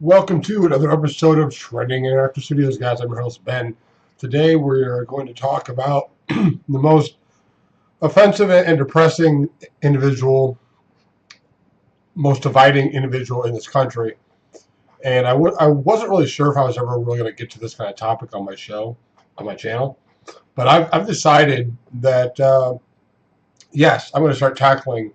Welcome to another episode of Shredding in T.I.Studios, guys. I'm your host, Ben. Today we're going to talk about the most offensive and depressing individual, most dividing individual in this country. And I wasn't really sure if I was ever really going to get to this kind of topic on my show, on my channel. But I've decided that, yes, I'm going to start tackling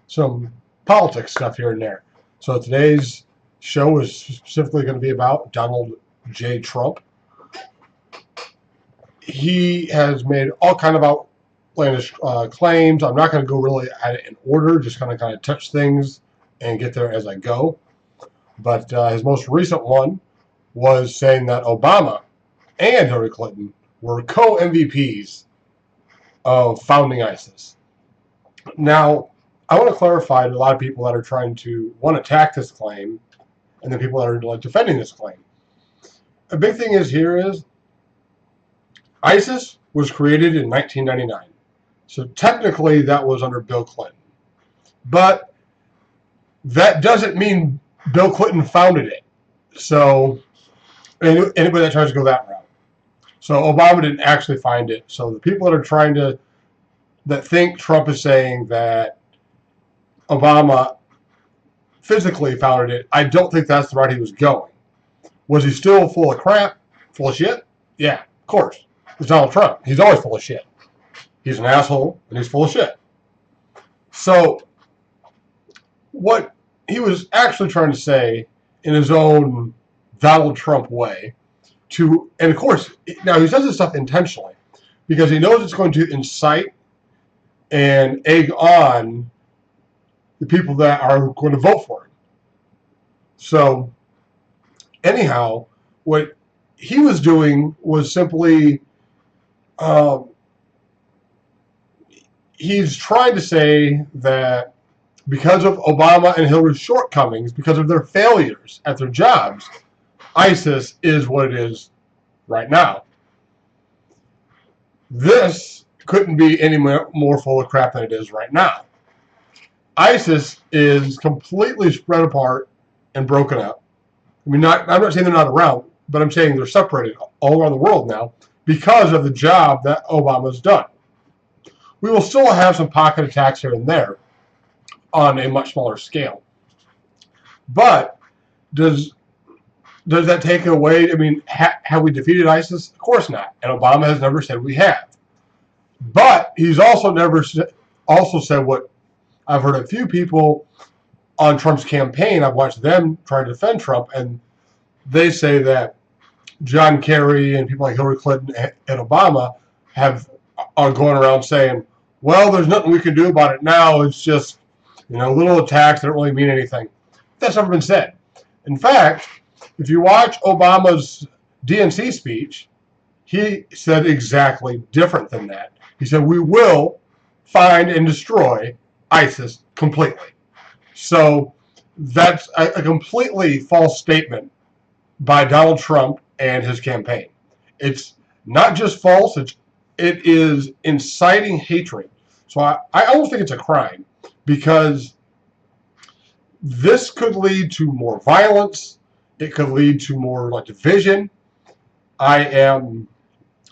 some politics stuff here and there. So today's show is specifically going to be about Donald J. Trump. He has made all kind of outlandish claims. I'm not going to go really at it in order, just kind of touch things and get there as I go. But his most recent one was saying that Obama and Hillary Clinton were co-MVPs of founding ISIS. Now, I want to clarify to a lot of people that are trying to, one, attack this claim, and the people that are defending this claim. A big thing is ISIS was created in 1999. So technically that was under Bill Clinton. But that doesn't mean Bill Clinton founded it. So anybody that tries to go that route. So Obama didn't actually find it. So the people that think Trump is saying that Obama physically founded it, I don't think that's the route he was going. Was he still full of crap? Full of shit? Yeah, of course. It's Donald Trump. He's always full of shit. He's an asshole, and he's full of shit. So, what he was actually trying to say in his own Donald Trump way, and of course, now he says this stuff intentionally, because he knows it's going to incite and egg on the people that are going to vote for him. So, anyhow, what he was doing was simply, he's trying to say that because of Obama and Hillary's shortcomings, because of their failures at their jobs, ISIS is what it is right now. This couldn't be any more full of crap than it is right now. ISIS is completely spread apart and broken up. I mean, I'm not saying they're not around, but I'm saying they're separated all around the world now because of the job that Obama's done. We will still have some pocket attacks here and there on a much smaller scale. But does that take away? I mean, have we defeated ISIS? Of course not. And Obama has never said we have. But he's also never said what I've heard a few people on Trump's campaign. I've watched them try to defend Trump, and they say that John Kerry and people like Hillary Clinton and Obama are going around saying, well, there's nothing we can do about it now. It's just, little attacks that don't really mean anything. That's never been said. In fact, if you watch Obama's DNC speech, he said exactly different than that. He said, we will find and destroy ISIS completely. So that's a completely false statement by Donald Trump and his campaign. It's not just false, it is inciting hatred. So I almost think it's a crime, because this could lead to more violence. It could lead to more division. I am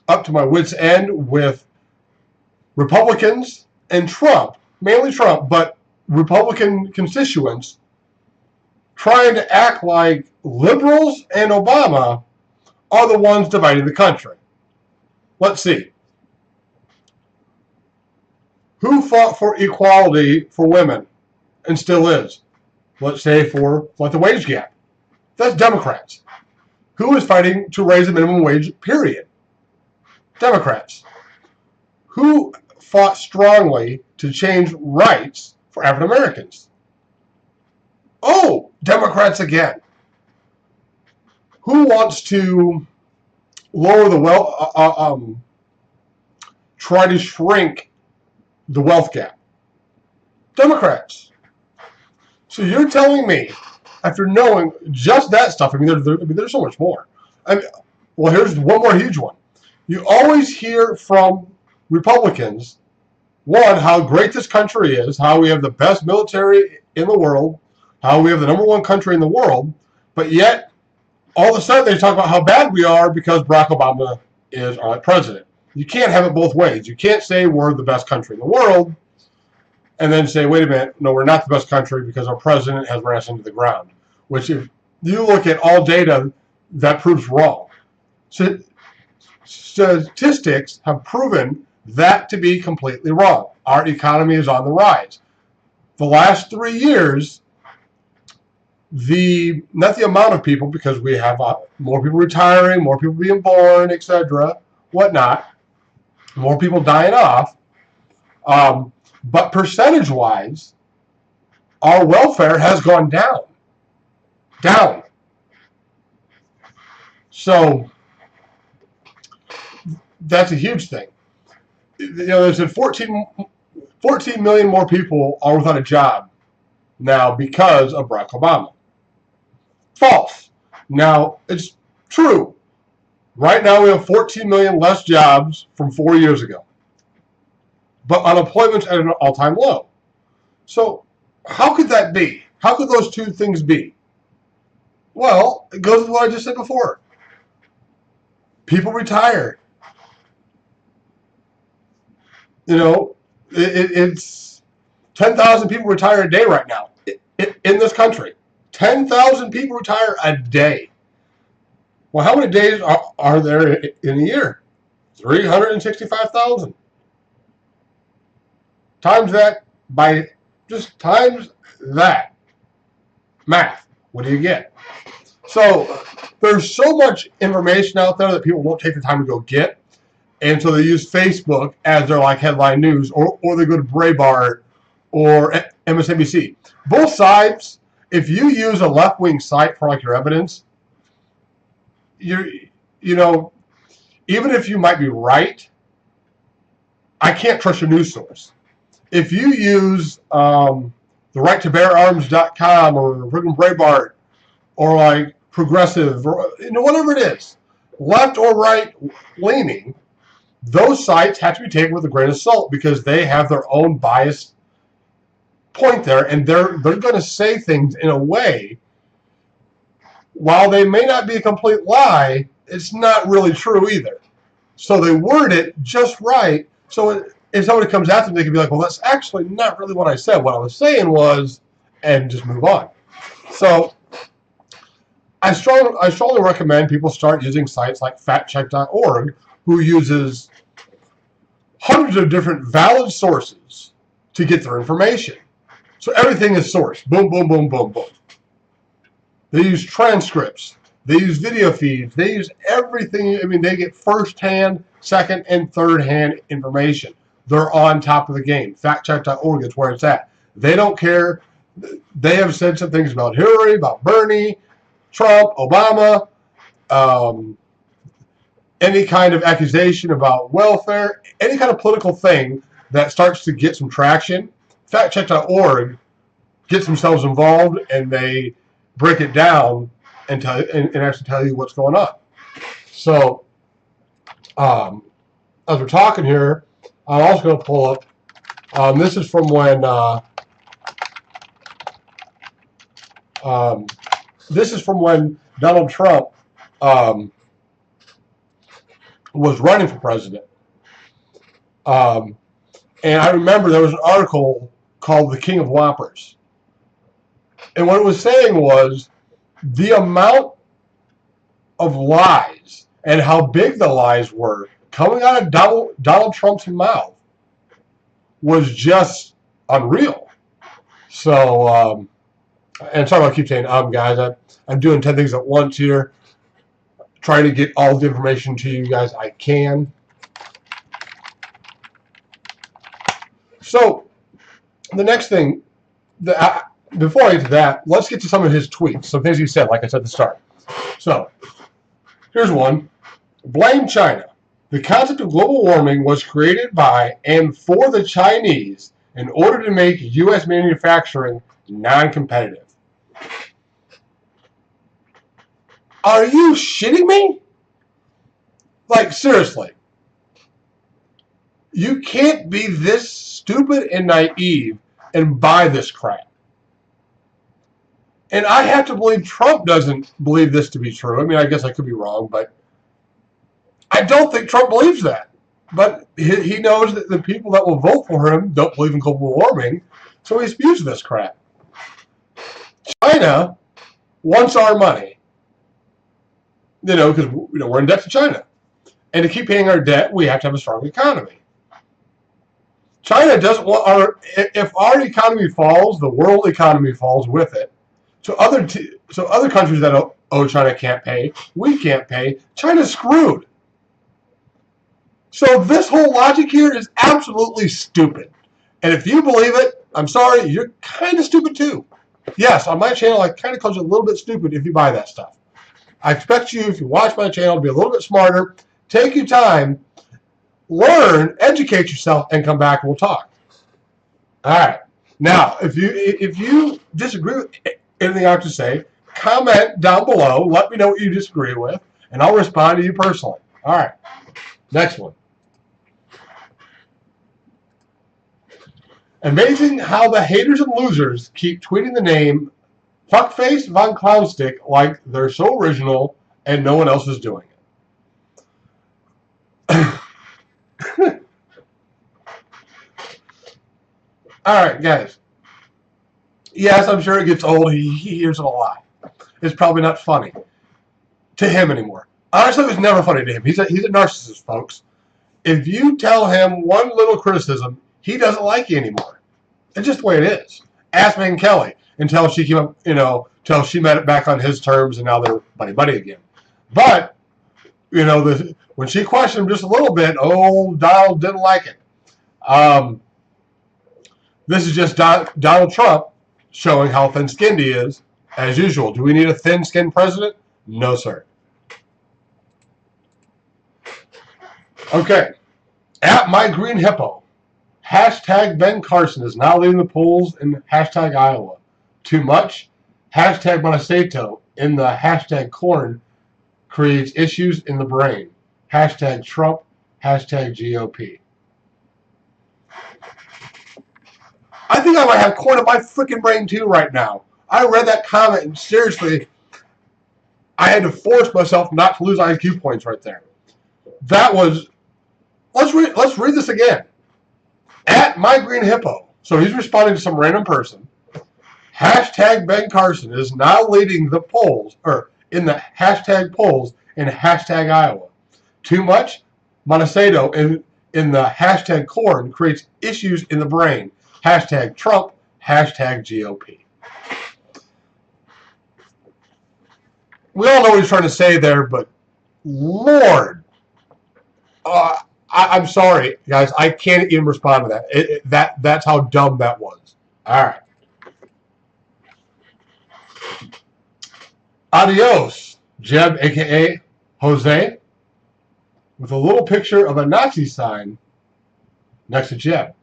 up to my wits' end with Republicans and Trump, mainly Trump, but Republican constituents trying to act like liberals and Obama are the ones dividing the country. Let's see. Who fought for equality for women and still is? Let's say for the wage gap. That's Democrats. Who is fighting to raise the minimum wage, period? Democrats. Who fought strongly to change rights for African Americans? Oh, Democrats again. Who wants to lower the wealth, try to shrink the wealth gap? Democrats. So you're telling me, after knowing just that stuff, there's so much more. Well, here's one more huge one. You always hear from Republicans, one, how great this country is, how we have the best military in the world, how we have the #1 country in the world, but yet all of a sudden they talk about how bad we are because Barack Obama is our president. You can't have it both ways. You can't say we're the best country in the world and then say, wait a minute, no, we're not the best country because our president has ran us into the ground, which if you look at all data, that proves wrong. So statistics have proven that to be completely wrong. Our economy is on the rise. The last 3 years, not the amount of people, because we have more people retiring, more people being born, etc., whatnot, more people dying off, but percentage-wise, our welfare has gone down. So that's a huge thing. They said 14 million more people are without a job now because of Barack Obama. False. Now, it's true. Right now we have 14 million less jobs from 4 years ago. But unemployment's at an all-time low. So how could that be? How could those two things be? Well, it goes with what I just said before. People retire. It's 10,000 people retire a day right now in this country. 10,000 people retire a day. Well, how many days are there in a year? 365,000. Times that by times that. Math. What do you get? So there's so much information out there that people won't take the time to go get. And so they use Facebook as their headline news, or they go to Breitbart or MSNBC. Both sides, if you use a left-wing site for your evidence, even if you might be right, I can't trust your news source. If you use the righttobeararms.com or freaking Breitbart or Progressive or whatever it is, left or right leaning, those sites have to be taken with a grain of salt because they have their own biased point there, and they're going to say things in a way, while they may not be a complete lie, it's not really true either. So they word it just right, so if somebody comes after them, they can be like, well, that's actually not really what I said. What I was saying was, and just move on. So I strongly recommend people start using sites like factcheck.org, who uses hundreds of different valid sources to get their information. So everything is sourced. Boom, boom, boom, boom, boom. They use transcripts. They use video feeds. They use everything. They get first-hand, second, and third-hand information. They're on top of the game. Factcheck.org is where it's at. They don't care. They have said some things about Hillary, about Bernie, Trump, Obama, any kind of accusation about welfare, any kind of political thing that starts to get some traction. Factcheck.org gets themselves involved, and they break it down and actually tell you what's going on. So, as we're talking here, I'm also going to pull up. This is from when Donald Trump was running for president. And I remember there was an article called "The King of Whoppers," and what it was saying was the amount of lies and how big the lies were coming out of Donald Trump's mouth was just unreal. So, and sorry, I keep saying guys. I'm doing 10 things at once here, trying to get all the information to you guys I can. So, the next thing, before I get to that, let's get to some of his tweets, some things he said, like I said at the start. So, here's one. Blame China. The concept of global warming was created by and for the Chinese in order to make U.S. manufacturing non-competitive. Are you shitting me? Seriously. You can't be this stupid and naive and buy this crap. And I have to believe Trump doesn't believe this to be true. I mean, I guess I could be wrong, but I don't think Trump believes that. But he knows that the people that will vote for him don't believe in global warming, so he spews this crap. China wants our money, because we're in debt to China. And to keep paying our debt, we have to have a strong economy. China doesn't want if our economy falls, the world economy falls with it. So other countries that owe China can't pay. We can't pay. China's screwed. So this whole logic here is absolutely stupid. And if you believe it, I'm sorry, you're kind of stupid too. Yes, on my channel, I kind of call you a little bit stupid if you buy that stuff. I expect you, if you watch my channel, to be a little bit smarter. Take your time, learn, educate yourself, and come back and we'll talk. All right. Now, if you disagree with anything I have to say, comment down below. Let me know what you disagree with, and I'll respond to you personally. All right. Next one. Amazing how the haters and losers keep tweeting the name Fuckface Von Clownstick like they're so original and no one else is doing it. Alright, guys. Yes, I'm sure it gets old. He hears it a lot. It's probably not funny to him anymore. Honestly, it was never funny to him. He's a narcissist, folks. If you tell him one little criticism, he doesn't like you anymore. It's just the way it is. Ask Megyn Kelly until she came up, until she met it back on his terms, and now they're buddy-buddy again. But, when she questioned him just a little bit, Donald didn't like it. This is just Donald Trump showing how thin-skinned he is, as usual. Do we need a thin-skinned president? No, sir. Okay. At My Green Hippo. Hashtag Ben Carson is now leading the polls in hashtag Iowa. Too much? Hashtag Montecito in the hashtag corn creates issues in the brain. Hashtag Trump. Hashtag GOP. I think I might have corn in my freaking brain too right now. I read that comment and seriously, I had to force myself not to lose IQ points right there. That was, let's read this again. At My Green Hippo. So he's responding to some random person. Hashtag Ben Carson is now leading the polls, or in the hashtag polls in hashtag Iowa. Too much? Montecito in the hashtag corn creates issues in the brain. Hashtag Trump. Hashtag GOP. We all know what he's trying to say there, but Lord, I'm sorry, guys. I can't even respond to that. That's how dumb that was. All right. Adios, Jeb, a.k.a. Jose, with a little picture of a Nazi sign next to Jeb.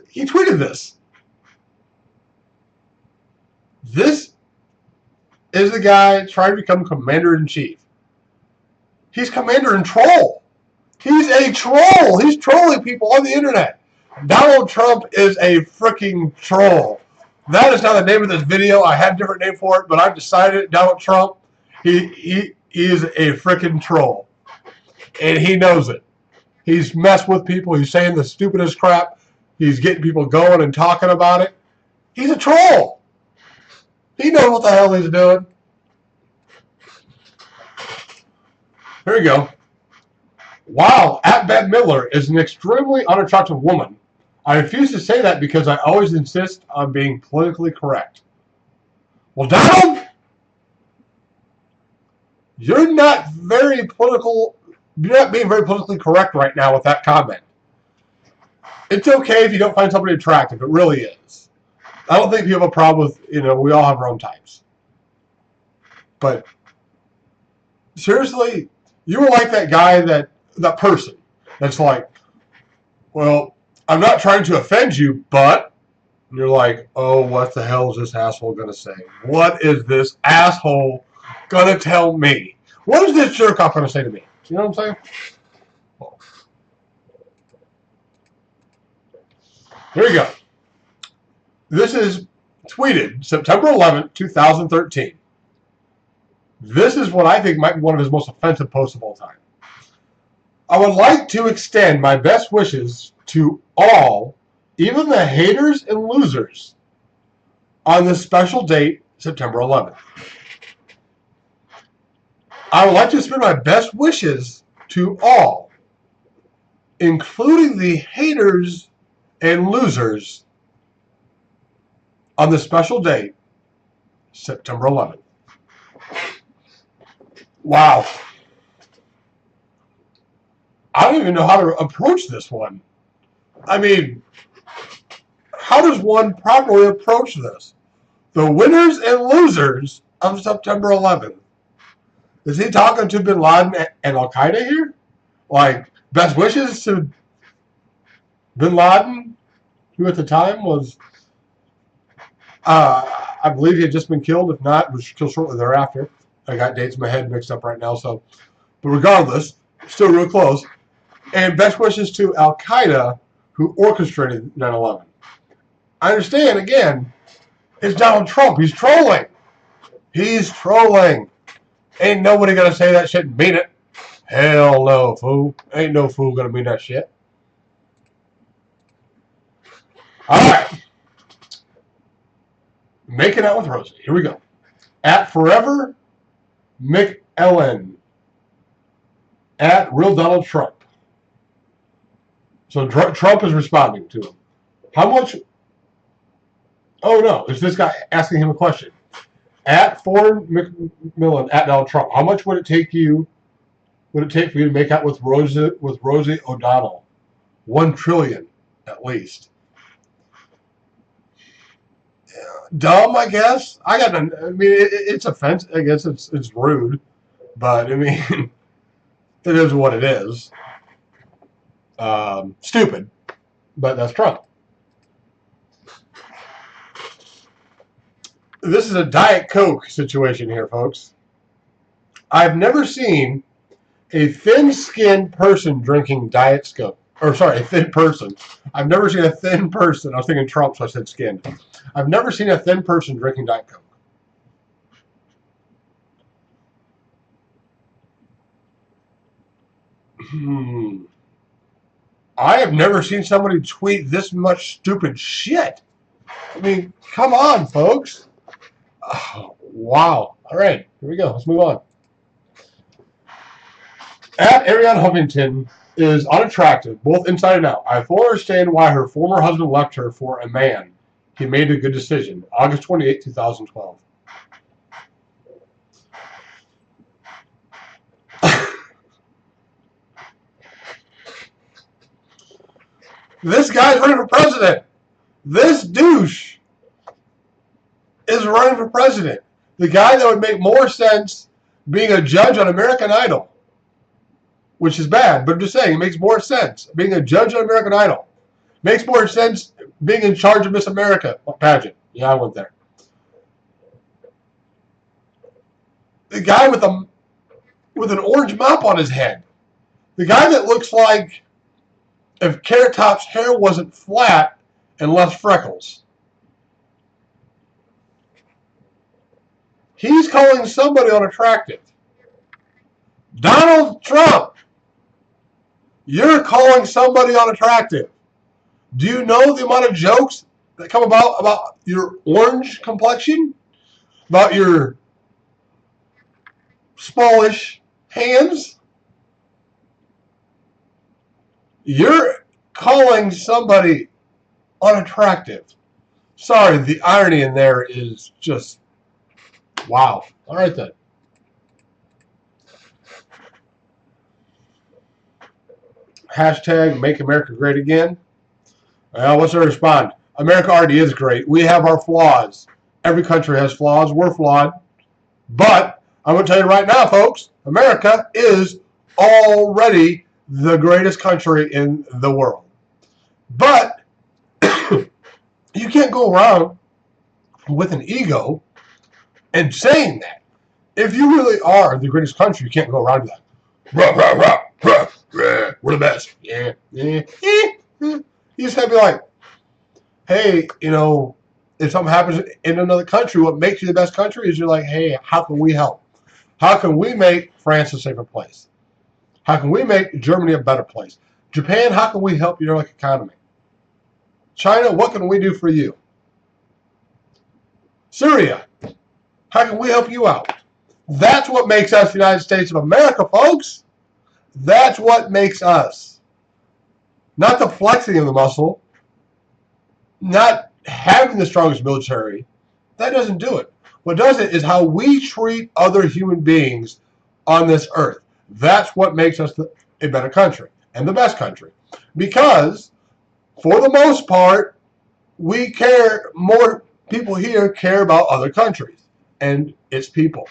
He tweeted this. This is the guy trying to become commander-in-chief. He's commander-in-troll. He's a troll. He's trolling people on the internet. Donald Trump is a freaking troll. That is not the name of this video. I had a different name for it, but I've decided Donald Trump, he is a freaking troll. And he knows it. He's messed with people. He's saying the stupidest crap. He's getting people going and talking about it. He's a troll. He knows what the hell he's doing. Here we go. Wow, at Bette Midler is an extremely unattractive woman. I refuse to say that because I always insist on being politically correct. Well, Donald, you're not very political. You're not being very politically correct right now with that comment. It's okay if you don't find somebody attractive. It really is. I don't think you have a problem with, we all have our own types. But seriously, you were like that guy, that person that's like, well, I'm not trying to offend you, but you're like, oh, what the hell is this asshole going to say? What is this asshole going to tell me? What is this jerk off going to say to me? You know what I'm saying? Well, here we go. This is tweeted September 11th, 2013. This is what I think might be one of his most offensive posts of all time. I would like to extend my best wishes to all, even the haters and losers, on this special date, September 11th. I would like to extend my best wishes to all, including the haters and losers, on this special date, September 11th. Wow. I don't even know how to approach this one. I mean, how does one properly approach this? The winners and losers of September 11th. Is he talking to Bin Laden and Al Qaeda here? Like, best wishes to Bin Laden, who at the time was, I believe he had just been killed. If not, was killed shortly thereafter. I got dates in my head mixed up right now, so. But regardless, still real close. And best wishes to Al Qaeda, who orchestrated 9/11. I understand, again, it's Donald Trump. He's trolling. He's trolling. Ain't nobody gonna say that shit and mean it. Hell no, fool. Ain't no fool gonna mean that shit. Alright. Making out with Rosie. Here we go. At Forever McEllen. At Real Donald Trump. So Trump is responding to him. How much? Oh no, it's this guy asking him a question. At Ford McMillan, at Donald Trump. How much would it take you? Would it take for you to make out with Rosie O'Donnell? 1 trillion, at least. Dumb, I guess. I mean, it's offensive. I guess it's rude, but I mean, it is what it is. Stupid, but that's Trump. This is a Diet Coke situation here, folks. I've never seen a thin-skinned person drinking Diet Coke. Or, sorry, a thin person. I've never seen a thin person. I was thinking Trump, so I said skinned. I've never seen a thin person drinking Diet Coke. I have never seen somebody tweet this much stupid shit. I mean, come on, folks. Oh, wow. All right, here we go. Let's move on. At Ariane Huffington is unattractive, both inside and out. I fully understand why her former husband left her for a man. He made a good decision. August 28, 2012. This guy's running for president. This douche is running for president. The guy that would make more sense being a judge on American Idol, which is bad, but I'm just saying, it makes more sense. Being a judge on American Idol. Makes more sense being in charge of Miss America pageant. Yeah, I went there. The guy with an orange mop on his head. The guy that looks like if Carrot Top's hair wasn't flat and less freckles. He's calling somebody unattractive. Donald Trump, you're calling somebody unattractive. Do you know the amount of jokes that come about your orange complexion? About your smallish hands? You're calling somebody unattractive. Sorry, the irony in there is just wow. All right then. Hashtag Make America Great Again. What's their respond? America already is great. We have our flaws. Every country has flaws. We're flawed. But I'm going to tell you right now, folks, America is already the greatest country in the world. But you can't go around with an ego and saying that. If you really are the greatest country, you can't go around with that. Rah, rah, rah, rah, rah, we're the best. Yeah, yeah, yeah. You just have to be like, hey, you know, if something happens in another country, what makes you the best country is you're like, hey, how can we help? How can we make France a safer place? How can we make Germany a better place? Japan, how can we help your economy? China, what can we do for you? Syria, how can we help you out? That's what makes us the United States of America, folks. That's what makes us. Not the flexing of the muscle, not having the strongest military. That doesn't do it. What does it is how we treat other human beings on this earth. That's what makes us a better country and the best country. Because, for the most part, we care, more people here care about other countries and its people.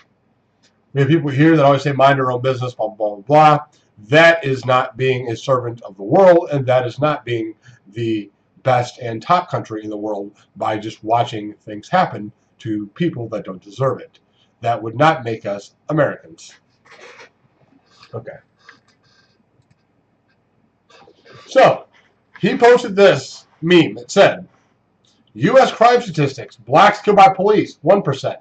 We have people here that always say, mind your own business, blah, blah, blah, blah. That is not being a servant of the world, and that is not being the best and top country in the world by just watching things happen to people that don't deserve it. That would not make us Americans. Okay. So, he posted this meme. It said, U.S. crime statistics, blacks killed by police, 1%.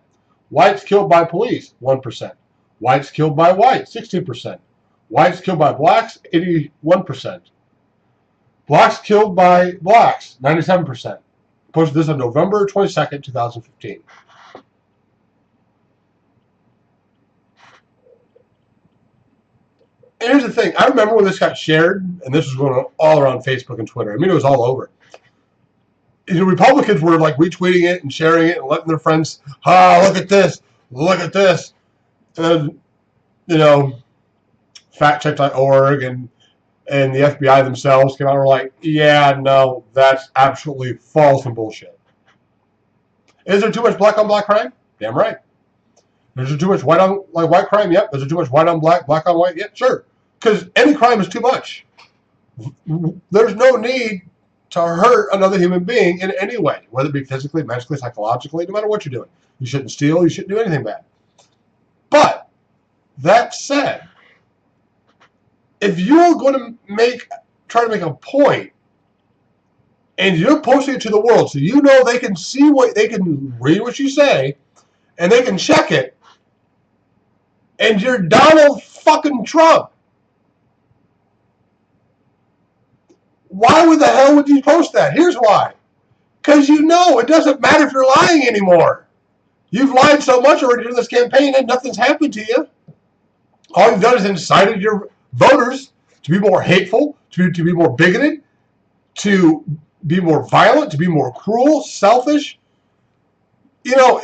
Whites killed by police, 1%. Whites killed by whites, 16%. Whites killed by blacks, 81%. Blacks killed by blacks, 97%. Posted this on November 22nd, 2015. And here's the thing. I remember when this got shared, and this was going on all around Facebook and Twitter. I mean, it was all over. The Republicans were like retweeting it and sharing it and letting their friends, look at this, look at this. And, you know, factcheck.org and the FBI themselves came out and were like, yeah, no, that's absolutely false and bullshit. Is there too much black on black crime? Damn right. Is there too much white on white crime? Yep. Is there too much white on black, black on white? Yep, sure. Because any crime is too much. There's no need to hurt another human being in any way, whether it be physically, mentally, psychologically, no matter what you're doing. You shouldn't steal. You shouldn't do anything bad. But that said, if you're going to try to make a point, and you're posting it to the world, so you know they can see they can read what you say, and they can check it, and you're Donald fucking Trump, why the hell would you post that? Here's why. Because you know it doesn't matter if you're lying anymore. You've lied so much already during this campaign and nothing's happened to you. All you've done is incited your voters to be more hateful, to be more bigoted, to be more violent, to be more cruel, selfish. You know,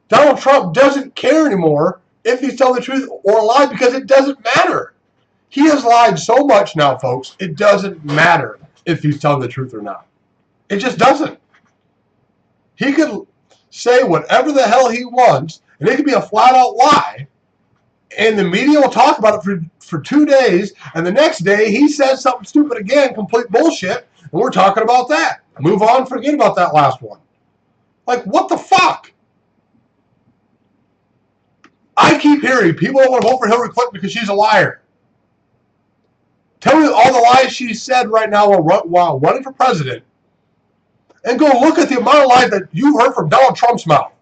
Donald Trump doesn't care anymore if he's telling the truth or a lie because it doesn't matter. He has lied so much now, folks, it doesn't matter if he's telling the truth or not. It just doesn't. He could say whatever the hell he wants, and it could be a flat-out lie, and the media will talk about it for 2 days, and the next day he says something stupid again, complete bullshit, and we're talking about that. Move on, forget about that last one. Like, what the fuck? I keep hearing people don't want to vote for Hillary Clinton because she's a liar. Tell me all the lies she said right now while running for president, and go look at the amount of lies that you heard from Donald Trump's mouth.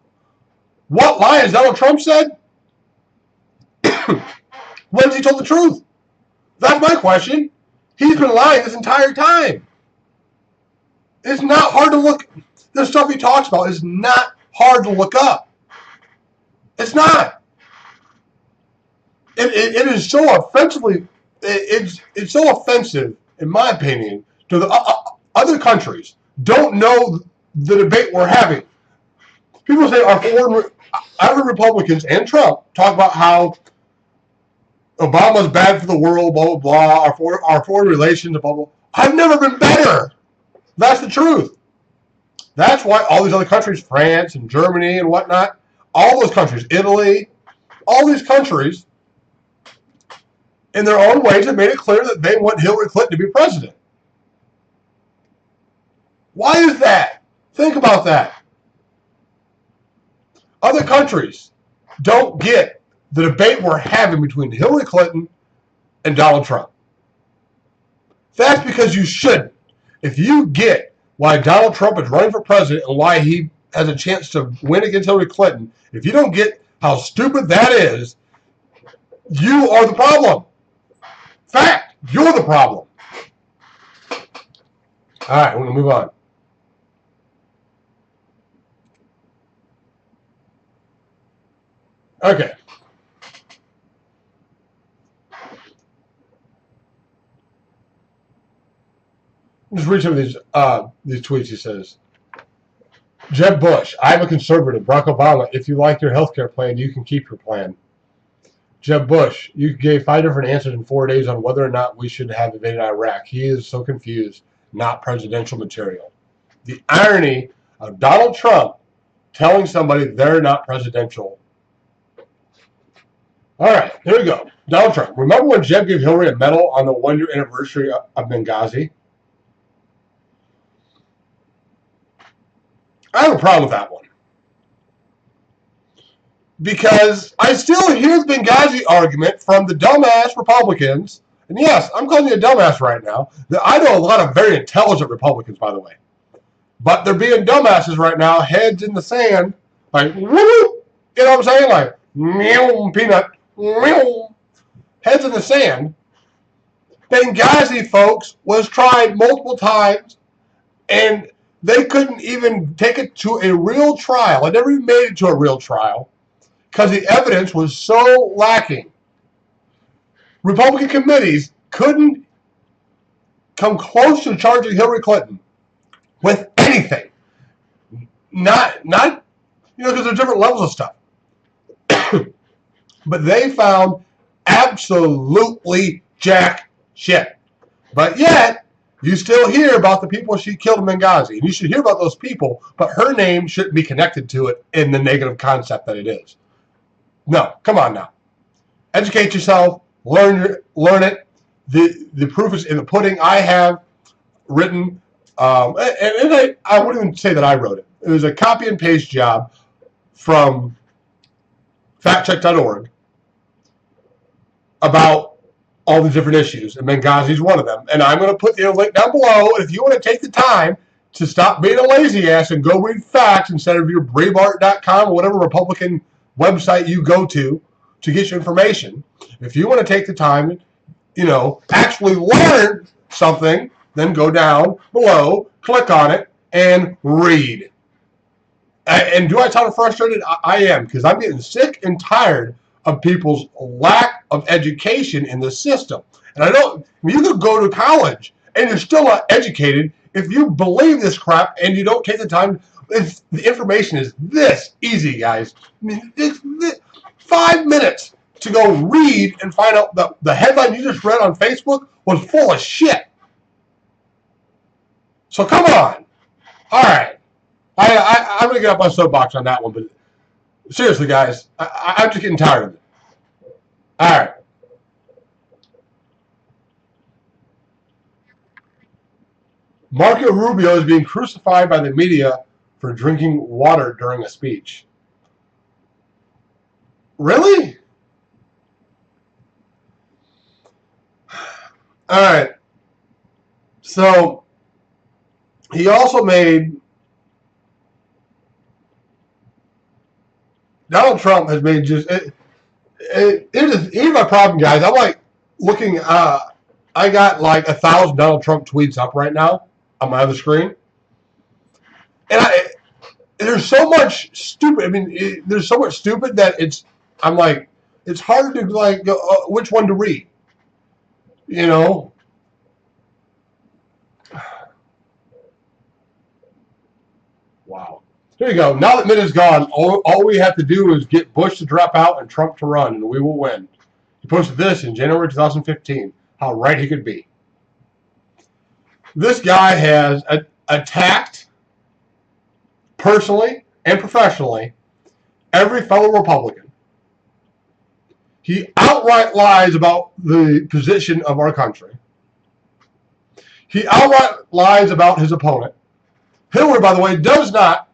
What lie has Donald Trump said? When has he told the truth? That's my question. He's been lying this entire time. It's not hard to look. The stuff he talks about is not hard to look up. It's not. It is so offensively. It's so offensive, in my opinion, to the other countries. Don't know the debate we're having. People say I've heard Republicans and Trump talk about how Obama's bad for the world, blah, blah, blah, our foreign relations, blah, blah. I've never been better. That's the truth. That's why all these other countries, France and Germany and whatnot, all those countries, Italy, all these countries, in their own ways, have made it clear that they want Hillary Clinton to be president. Why is that? Think about that. Other countries don't get the debate we're having between Hillary Clinton and Donald Trump. That's because you shouldn't. If you get why Donald Trump is running for president and why he has a chance to win against Hillary Clinton, if you don't get how stupid that is, you are the problem. Fact, you're the problem. All right, we're going to move on. Okay. Just read some of these tweets. He says, Jeb Bush, I'm a conservative. Barack Obama, if you like your health care plan, you can keep your plan. Jeb Bush, you gave 5 different answers in 4 days on whether or not we should have invaded Iraq. He is so confused. Not presidential material. The irony of Donald Trump telling somebody they're not presidential. All right, here we go. Donald Trump. Remember when Jeb gave Hillary a medal on the 1-year anniversary of Benghazi? I have a problem with that one. Because I still hear the Benghazi argument from the dumbass Republicans. And yes, I'm calling you a dumbass right now. I know a lot of very intelligent Republicans, by the way. But they're being dumbasses right now, heads in the sand, like, whoop, you know what I'm saying? Like, meow, peanut, meow. Heads in the sand. Benghazi, folks, was tried multiple times, and they couldn't even take it to a real trial. It never even made it to a real trial because the evidence was so lacking. Republican committees couldn't come close to charging Hillary Clinton with anything. Not because there's different levels of stuff. But they found absolutely jack shit. But yet, you still hear about the people she killed in Benghazi. And you should hear about those people, but her name shouldn't be connected to it in the negative concept that it is. No, come on now. Educate yourself. Learn it. The proof is in the pudding. I have written, and I wouldn't even say that I wrote it. It was a copy and paste job from factcheck.org about all the different issues, and Benghazi is one of them. And I'm going to put the link down below. If you want to take the time to stop being a lazy ass and go read facts instead of your Breitbart.com or whatever Republican website you go to get your information, if you want to take the time, actually learn something, then go down below, click on it, and read. And do I sound frustrated? I am, because I'm getting sick and tired of people's lack of education in the system. And I don't, you could go to college and you're still not educated if you believe this crap and you don't take the time. The information is this easy, guys. It's 5 minutes to go read and find out that the headline you just read on Facebook was full of shit. So come on. All right. I'm going to get up my soapbox on that one, but seriously, guys, I'm just getting tired of it. All right. Marco Rubio is being crucified by the media for drinking water during a speech. Really? All right. So he also made, Donald Trump has made just, here's my problem, guys. I'm like looking, I got like 1,000 Donald Trump tweets up right now on my other screen. And there's so much stupid. I mean, there's so much stupid that I'm like, it's hard to like go, which one to read. Wow. Here you go. Now that Mitt is gone, all we have to do is get Bush to drop out and Trump to run, and we will win. He posted this in January 2015. How right he could be. This guy has attacked personally and professionally every fellow Republican. He outright lies about the position of our country. He outright lies about his opponent. Hillary, by the way, does not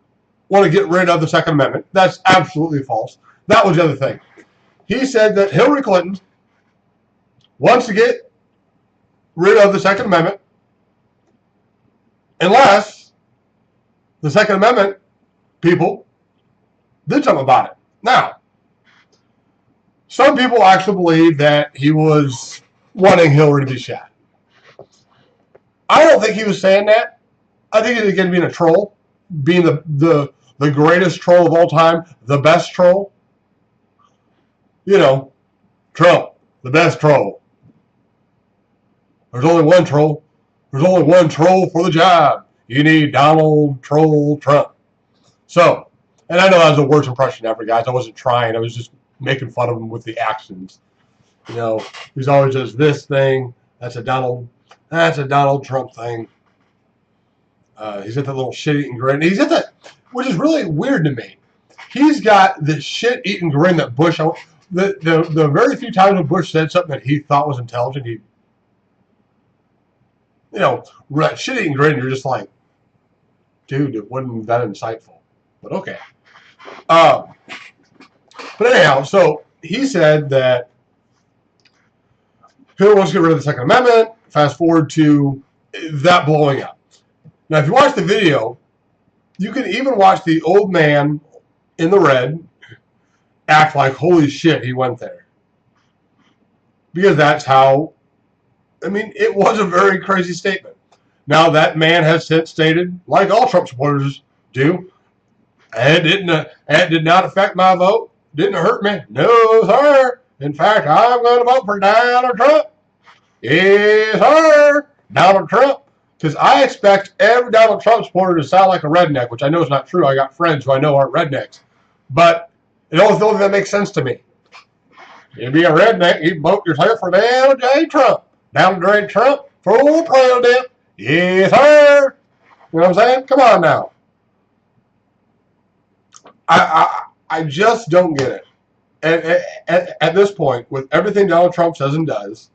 want to get rid of the Second Amendment. That's absolutely false. That was the other thing. He said that Hillary Clinton wants to get rid of the Second Amendment unless the Second Amendment people did something about it. Now, some people actually believe that he was wanting Hillary to be shot. I don't think he was saying that. I think he's again being a troll, being the greatest troll of all time, the best troll. You know, Trump, the best troll. There's only one troll. There's only one troll for the job. You need Donald Troll Trump. So, and I know that was the worst impression ever, guys. I wasn't trying. I was just making fun of him with the actions. You know, he's always just this thing. That's a Donald Trump thing. He's got that little shit-eating grin. He's got that, which is really weird to me. He's got this shit-eating grin that Bush. The very few times when Bush said something that he thought was intelligent, he, you know, that shit-eating grin. You're just like, dude, it wasn't that insightful. But okay. But anyhow, so he said that Hillary wants to get rid of the Second Amendment. Fast forward to that blowing up. Now, if you watch the video, you can even watch the old man in the red act like, holy shit, he went there. Because that's how, I mean, it was a very crazy statement. Now, that man has since stated, like all Trump supporters do, it did not affect my vote. Didn't hurt me. No, sir. In fact, I'm going to vote for Donald Trump. Yes, sir. Donald Trump. Because I expect every Donald Trump supporter to sound like a redneck, which I know is not true. I got friends who I know aren't rednecks. But it always feels that makes sense to me. You'd be a redneck, you'd vote yourself for Donald J. Trump. Donald J. Trump for president. Yes, sir. You know what I'm saying? Come on now. I just don't get it. At this point, with everything Donald Trump says and does,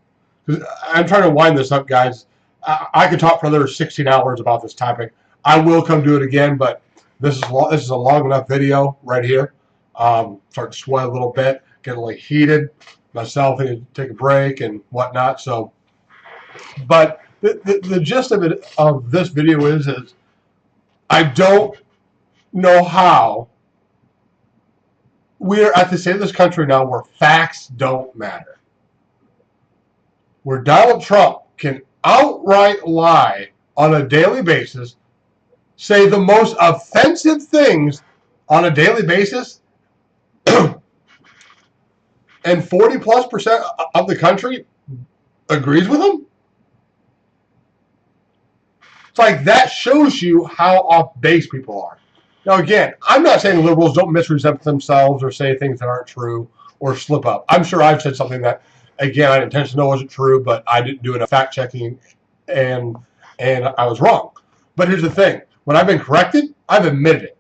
because I'm trying to wind this up, guys. I could talk for another 16 hours about this topic. I will come do it again, but this is a long enough video right here. Starting to sweat a little bit, getting a little heated. Myself, I need to take a break and whatnot. So, but the gist of it of this video is I don't know how we're at the state of this country now where facts don't matter. Where Donald Trump can outright lie on a daily basis, say the most offensive things on a daily basis, and 40+% of the country agrees with him? It's like that shows you how off base people are. Now, again, I'm not saying liberals don't misrepresent themselves or say things that aren't true or slip up. I'm sure I've said something that, again, I intentionally know wasn't true, but I didn't do enough fact checking and I was wrong. But here's the thing. When I've been corrected, I've admitted it.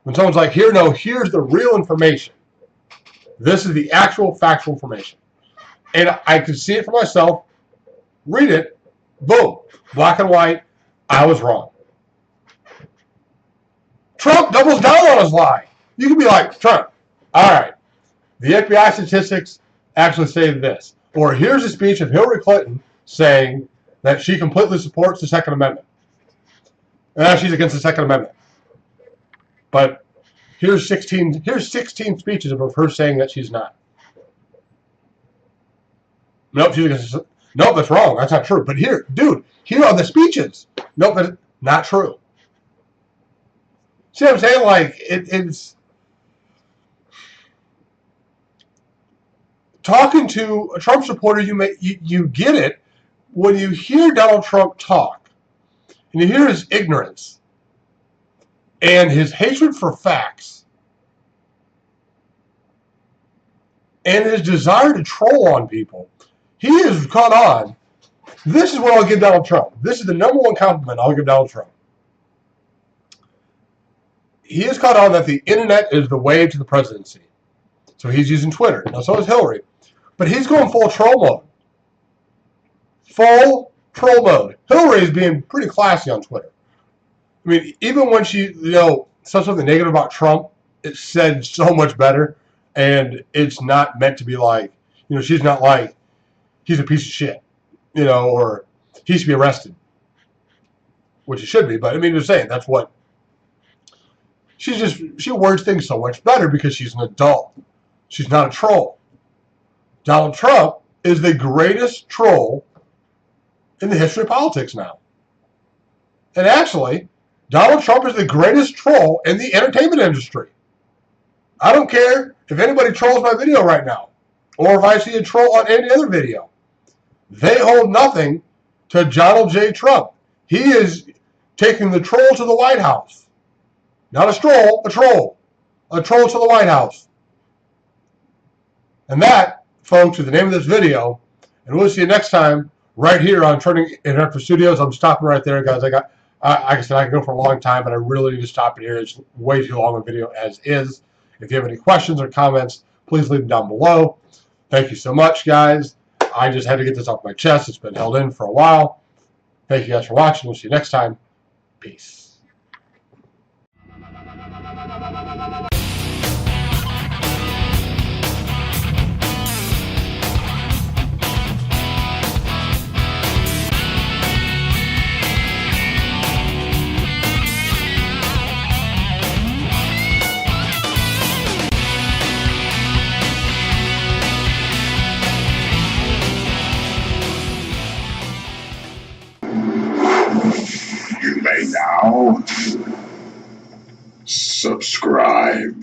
When someone's like, here's the real information. This is the actual factual information. And I could see it for myself, read it, boom, black and white, I was wrong. Trump doubles down on his lie. You can be like, Trump, all right, the FBI statistics actually say this. Or here's a speech of Hillary Clinton saying that she completely supports the Second Amendment. And now she's against the Second Amendment. But here's 16 speeches of her saying that she's not. Nope, she's against. Nope, that's wrong. That's not true. But here, dude, here are the speeches. Nope, that's not true. See what I'm saying? Like it's talking to a Trump supporter. You get it when you hear Donald Trump talk, and you hear his ignorance and his hatred for facts and his desire to troll on people. He is caught on. This is what I'll give Donald Trump. This is the number one compliment I'll give Donald Trump. He is caught on that the internet is the way to the presidency. So he's using Twitter. Now, so is Hillary. But he's going full troll mode. Full troll mode. Hillary is being pretty classy on Twitter. I mean, even when she, said something negative about Trump, it's said so much better. And it's not meant to be like, she's not like, he's a piece of shit, or he should be arrested. which it should be, but I mean, just saying, that's what, she words things so much better because she's an adult. She's not a troll. Donald Trump is the greatest troll in the history of politics now. And actually, Donald Trump is the greatest troll in the entertainment industry. I don't care if anybody trolls my video right now, or if I see a troll on any other video. They hold nothing to Donald J. Trump. He is taking the troll to the White House. Not a stroll, a troll. A troll to the White House. And that, folks, is the name of this video. And we'll see you next time right here on T.I.Studios. I'm stopping right there, guys. Like I said, I can go for a long time, but I really need to stop it here. It's way too long a video as is. If you have any questions or comments, please leave them down below. Thank you so much, guys. I just had to get this off my chest. It's been held in for a while. Thank you guys for watching. We'll see you next time. Peace. You may now subscribe.